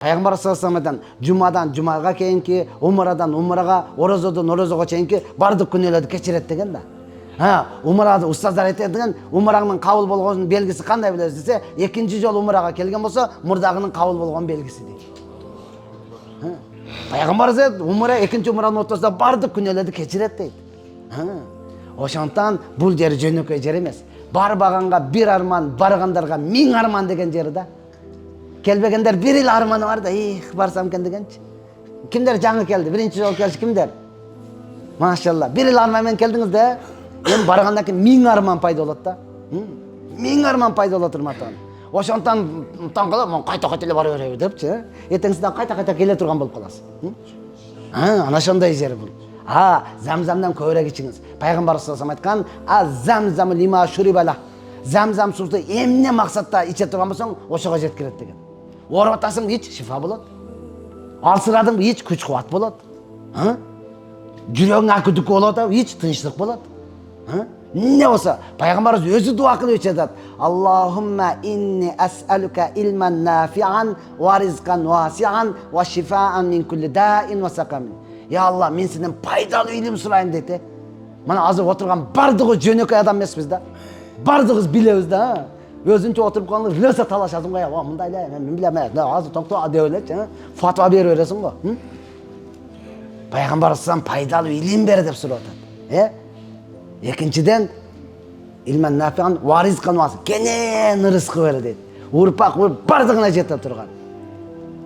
Пайгамбар саллаллаху алейхи вассалам жумадан жумага кийинки, умрадан умрага, орозодон орозого чейинки бардык күнөөлөрдү кечирет деген да. Умрада устаздар айтат деген, умраңдын кабыл болгонунун белгиси кандай билебиз десе, экинчи жолу умрага келген болсо, мурдагынын кабыл болгон белгиси дейт. Пайгамбар айтат, умра экинчи умранын ортосунда бардык күнөөлөрдү кечирет дейт. Ошондон бул жер жөнөкөй жер эмес. Барбаганга бир арман, баргандарга 1000 арман деген жер да. Келбегендер бир эл арманы бар да, барсам экен дегенчи. Кимдер жаңы келди? Биринчи жолу келиши кимдер? Машалла. Бир эл арман менен келдиңиз да. Эми баргандан кийин 1000 арман пайда болот да. 1000 арман пайда болот урматтан. Ошондон таң калам, кайта-кайта эле бара береби депчи. Эртеңсизден кайта-кайта келе турган болуп каласыз. Ana ошондой жер бул. Замзамдан көбүрөөк ичиңиз. Пайгамбар саллаллаху алейхи вассалам айткан, замзам лима шурибала. Замзам суусу эмне максатта иче турган болсоң, ошого жеткирет деген. Ооруп атасың, ич, шифа болот. Алсырадың, ич, күч кубат болот. Жүрөгүң акыдык болот, ич, тынчтык болот. Не болсо, пайгамбарыбыз өзү дуа кылып ичет. Аллахумма инни ас'алука илман нафи'ан ва ризкан васи'ан ва шифаан мин кулли даин ва сакамин. Я Алла, мен сенден пайдалуу илим сурайын дейт. Мына азыр отурган бардыгы жөнөкөй адам эмеспиз да. Бардыгыбыз билебиз да. Өзүнчө отуруп калып, релса талашасың го, мындай эле, мен билем, азыр токто деп элечи, фатва берип бересиң го. Пайгамбар саллаллаху пайдалуу илим бер деп сурап атат. Экинчиден, илмен нафиан ва ризкан вас, кенен рызкы бер дейт. Урпак бардыгына жете турган.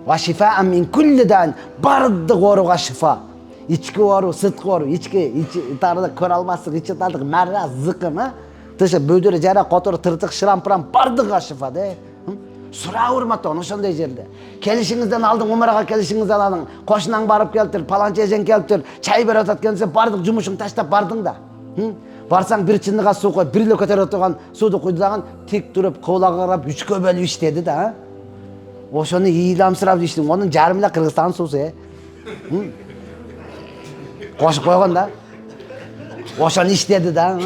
Ва шифаан мин кулли даин, бардык ооруга шифа. Ички оору, сырткы оору, ички тарда көрө алмаслык, ичи тардык, марра, зыкым, тышы бөдөрү жара, котору, тыртык, шырампырам, бардыгы шифа де. Сура урматтан ошондой жерде. Келишиңизден алдың, умрага келишиңизден алдың, кошунаң барып келиптир, паланча эжең келиптир, чай берип атат келсе, бардык жумушуң таштап бардың да. Барсаң бир чындыга суу коюп, бир эле көтөрүп турган сууду куйдаган, тик туруп, кыблага карап, 3кө бөлүп иштеди да. Ошону ыйламсырап иштеdim. Онун жарым эле Кыргызстан суусу. Кошуп койгон да. Ошону иштеди да.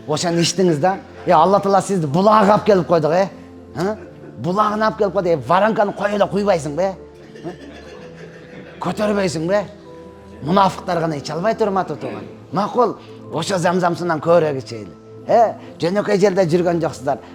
Ошону иштиңиз да. Алла Таала сизди булага алып келип койдук, Булагына алып келип койду. Варанканы кой эле куйбайсың бе? Көтөрбөйсүң бе? Мунафыктар гана иче албайт урматтуу тууган. Макул, ошо замзамсынан көбүрөөк ичели. Жөнөкөй жерде жүргөн жоксуздар.